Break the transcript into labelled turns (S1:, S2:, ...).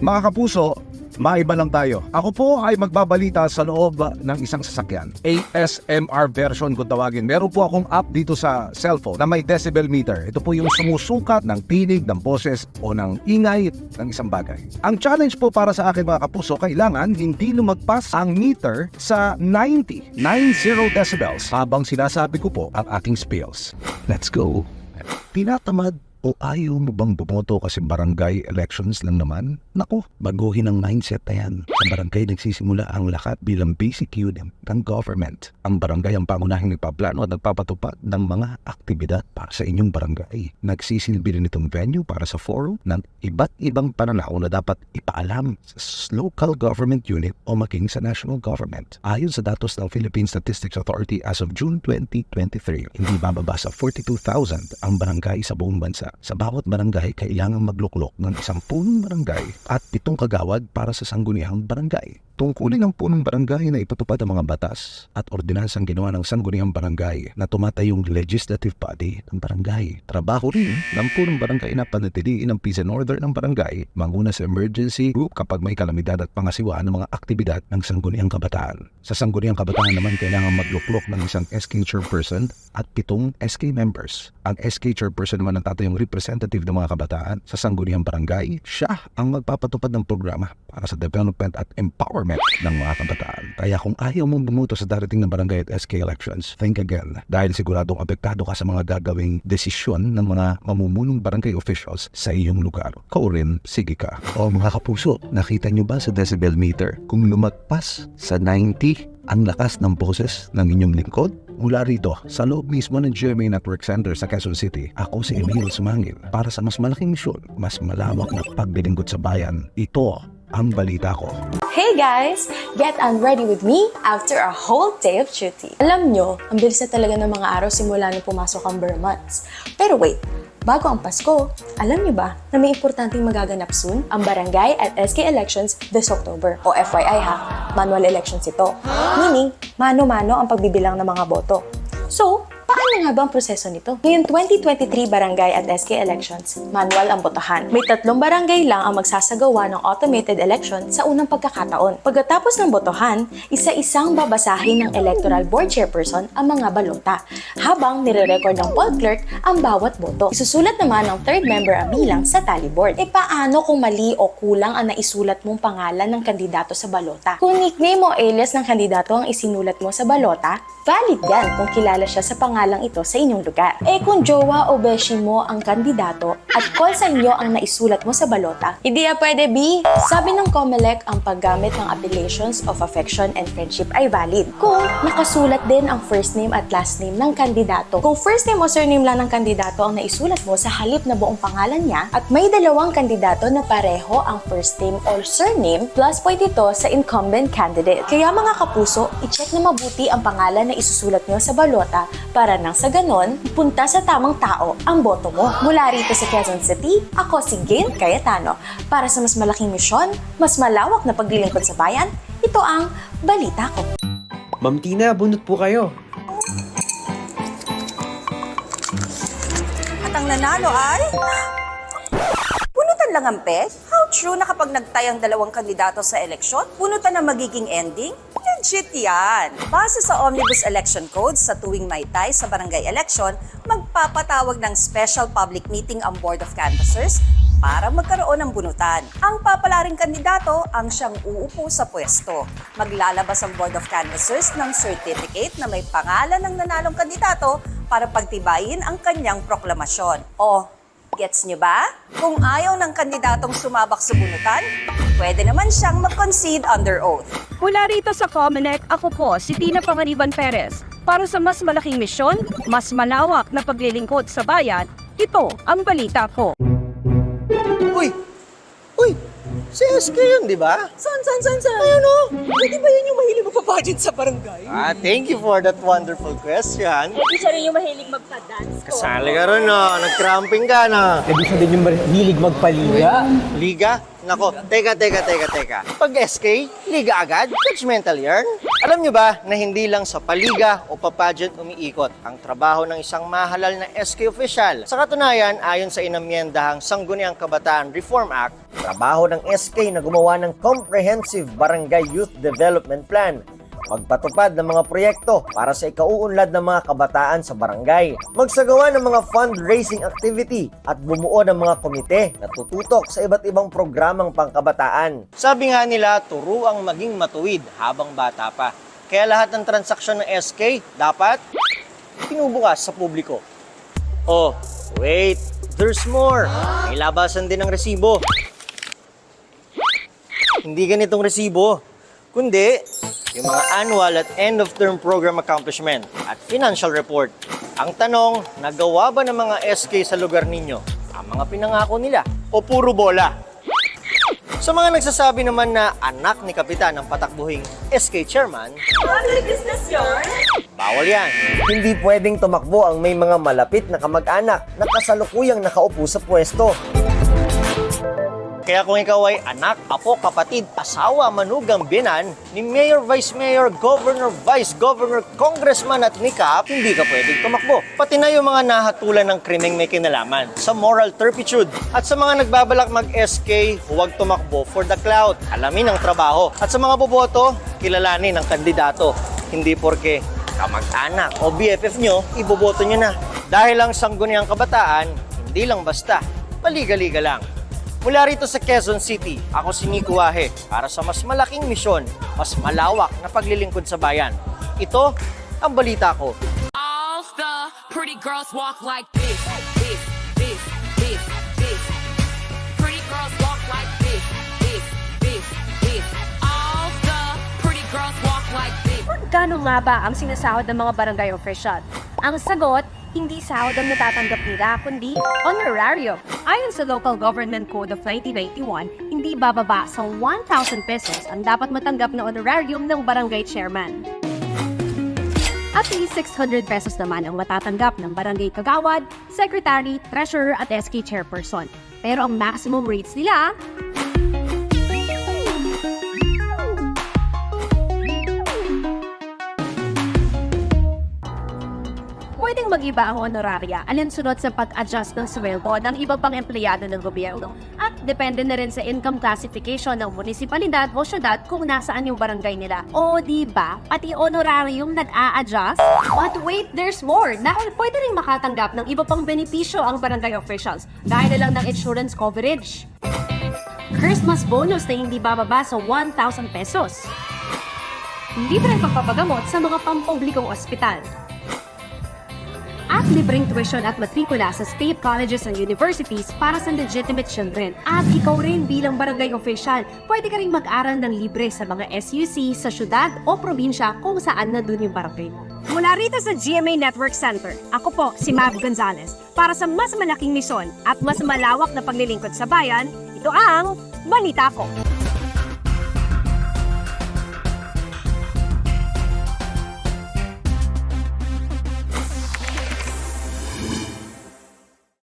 S1: Mga kapuso, maiba lang tayo. Ako po ay magbabalita sa loob ng isang sasakyan. ASMR version kung tawagin. Meron po akong app dito sa cellphone na may decibel meter. Ito po yung sumusukat ng tinig, ng boses o ng ingay ng isang bagay. Ang challenge po para sa akin mga kapuso, kailangan hindi lumagpas ang meter sa 90 decibels habang sinasabi ko po ang aking spills. Let's go. Tinatamad o ayaw mo bang bumoto kasi barangay elections lang naman? Naku, baguhin ang mindset na yan. Sa barangay nagsisimula ang lahat bilang basic unit ng government. Ang barangay ang pangunahing nagpaplano at nagpapatupad ng mga aktibidad para sa inyong barangay. Nagsisilbi rin itong venue para sa forum ng iba't ibang pananaw na dapat ipaalam sa local government unit o maging sa national government. Ayon sa datos ng Philippine Statistics Authority as of June 2023, hindi bababa sa 42,000 ang barangay sa buong bansa. Sa bawat barangay, kailangang magluklok ng 10 barangay at 7 kagawad para sa sangguniang barangay. Tungkulin ng punong barangay na ipatupad ang mga batas at ordinansang ginawa ng sangguniang barangay na tumatayong legislative body ng barangay. Trabaho rin ng punong barangay na panatiliin ang peace and order ng barangay, manguna sa emergency group kapag may kalamidad at pangasiwa ng mga aktibidad ng sangguniang kabataan. Sa sangguniang kabataan naman, kailangan magluklok ng isang SK chairperson at 7 SK members. Ang SK chairperson naman ang tatayong representative ng mga kabataan sa sangguniang barangay. Siya ang magpapatupad ng programa para sa development at empowerment ng mga kabataan. Kaya kung ayaw mong bumuto sa darating na barangay at SK elections, think again. Dahil siguradong apektado ka sa mga gagawing desisyon ng mga mamumunong barangay officials sa iyong lugar. Kau rin, sige ka. O mga kapuso, nakita nyo ba sa decibel meter kung lumagpas sa 90 ang lakas ng boses ng inyong lingkod? Mula rito, sa loob mismo ng GMA Network Center sa Quezon City, ako si Emil Sumangil para sa mas malaking misyon, mas malawak na paglilingkod sa bayan. Ito ang balita ko.
S2: Hey guys! Get ready with me after a whole day of duty. Alam nyo, ang bilis na talaga ng mga araw simula nung pumasok ang Burr months. Pero wait, bago ang Pasko, alam nyo ba na may importanteng magaganap soon ang barangay at SK elections this October? O FYI ha, manual elections ito. Meaning, mano-mano ang pagbibilang ng mga boto. So, paano nga ba ang proseso nito? Ngayong 2023 barangay at SK elections, manual ang botohan. May 3 barangay lang ang magsasagawa ng automated election sa unang pagkakataon. Pagkatapos ng botohan, isa-isang babasahin ng electoral board chairperson ang mga balota, habang nire-record ng poll clerk ang bawat boto. Isusulat naman ng 3rd member ang bilang sa tally board. E paano kung mali o kulang ang naisulat mong pangalan ng kandidato sa balota? Kung nickname o alias ng kandidato ang isinulat mo sa balota, valid yan kung kilala siya sa pangalang ito sa inyong lugar. Eh kung jowa o beshi mo ang kandidato at call sa inyo ang naisulat mo sa balota, hindi pwede B. Sabi ng COMELEC, ang paggamit ng appellations of affection and friendship ay valid kung nakasulat din ang first name at last name ng kandidato. Kung first name o surname lang ng kandidato ang naisulat mo sa halip na buong pangalan niya at may 2 kandidato na pareho ang first name or surname, plus point ito sa incumbent candidate. Kaya mga kapuso, i-check na mabuti ang pangalan na isusulat nyo sa balota para nang sa ganon, punta sa tamang tao ang boto mo. Mula rito sa Quezon City, ako si Gail Cayetano. Para sa mas malaking misyon, mas malawak na paglilingkod sa bayan, ito ang balita ko.
S3: Ma'am Tina, bunot po kayo.
S4: At ang nanalo ay... Punutan lang ang peg? How true na kapag nagtayang 2 kandidato sa eleksyon, punutan ang magiging ending? Legit yan! Base sa Omnibus Election Code, sa tuwing may tie sa barangay election, magpapatawag ng special public meeting ang Board of Canvassers para magkaroon ng bunutan. Ang papalaring kandidato ang siyang uupo sa pwesto. Maglalabas ang Board of Canvassers ng certificate na may pangalan ng nanalong kandidato para pagtibayin ang kanyang proklamasyon. O, gets nyo ba? Kung ayaw ng kandidatong sumabak sa bunutan, pwede naman siyang mag-concede under oath.
S5: Mula rito sa COMELEC, ako po si Tina Pangariban Perez. Para sa mas malaking misyon, mas malawak na paglilingkod sa bayan, ito ang balita ko.
S6: Uy! Uy! Si SK yun, di ba?
S4: San? Ayun o! Pwede ba yun yung mahilig magpa-budget sa barangay?
S6: Thank you for that wonderful question.
S7: Hindi siya rin yung mahilig magpa-dance ko.
S6: Kasali ka rin, no? Nag-cramping ka, no?
S3: Hindi siya din yung hilig magpaliga.
S6: Liga? Nako, teka. Pag SK, liga agad? Judgmental yarn? Alam nyo ba na hindi lang sa paliga o papageant umiikot ang trabaho ng isang mahalal na SK official? Sa katunayan, ayon sa inamyendahang Sangguniang Kabataan Reform Act, trabaho ng SK na gumawa ng Comprehensive Barangay Youth Development Plan, magpatupad ng mga proyekto para sa ikauunlad ng mga kabataan sa barangay, magsagawa ng mga fundraising activity at bumuo ng mga komite na tututok sa iba't ibang programang pangkabataan. Sabi nga nila, turuang maging matuwid habang bata pa. Kaya lahat ng transaksyon ng SK dapat pinubukas sa publiko. Oh, wait, there's more. May labasan din ng resibo. Hindi ganitong resibo, kundi yung mga annual at end-of-term program accomplishment at financial report. Ang tanong, nagawa ba ng mga SK sa lugar ninyo ang mga pinangako nila o puro bola? Sa mga nagsasabi naman na anak ni Kapitan ang patakbuhing SK chairman,
S7: business yun?
S6: bawal yan. Hindi pwedeng tumakbo ang may mga malapit na kamag-anak na kasalukuyang nakaupo sa pwesto. Kaya kung ikaw ay anak, apo, kapatid, asawa, manugang, binan ni Mayor, Vice Mayor, Governor, Vice Governor, Congressman at Nikap, hindi ka pwedeng tumakbo. Pati na yung mga nahatulan ng krimeng may kinalaman sa moral turpitude. At sa mga nagbabalak mag-SK, huwag tumakbo for the clout. Alamin ang trabaho. At sa mga boboto, kilalanin ang kandidato. Hindi porke kamag-anak o BFF nyo, iboboto nyo na. Dahil ang Sangguniang Kabataan, hindi lang basta, paliga-liga lang. Mula rito sa Quezon City, ako si Nico Wahe para sa mas malaking misyon, mas malawak na paglilingkod sa bayan. Ito ang balita ko.
S8: All the pretty girls walk like this, this, this, this, this. Pretty girls walk like this, this, this, this. All the pretty girls walk like this.
S5: Magkano nga ba ang sinasahod ng mga barangay official? Ang sagot, hindi sahod ang natatanggap nila, kundi honorario. Ayon sa Local Government Code of 1991, hindi bababa sa 1,000 pesos ang dapat matanggap na honorarium ng barangay chairman. At least 600 pesos naman ang matatanggap ng barangay kagawad, secretary, treasurer at SK chairperson. Pero ang maximum rates nila, pwedeng mag-iba ang honoraria alinsunod sa pag-adjust ng sweldo ng iba pang empleyado ng gobyerno. At depende na rin sa income classification ng munisipalidad o syudad kung nasaan yung barangay nila. O diba, pati honorarium nag-a-adjust? But wait, there's more! Dahil pwede rin makatanggap ng iba pang benepisyo ang barangay officials dahil na lang ng insurance coverage. Christmas bonus na hindi bababa sa 1,000 pesos. Libre ang pagpapagamot sa mga pampublikong ospital. At libreng tuition at matrikula sa state colleges and universities para sa legitimate children. At ikaw rin bilang barangay official, pwede ka rin mag-aral ng libre sa mga SUC sa syudad o probinsya kung saan na dun yung barangay mo. Mula rito sa GMA Network Center, ako po si Mav Gonzalez. Para sa mas malaking misyon at mas malawak na paglilingkod sa bayan, ito ang Balita Ko.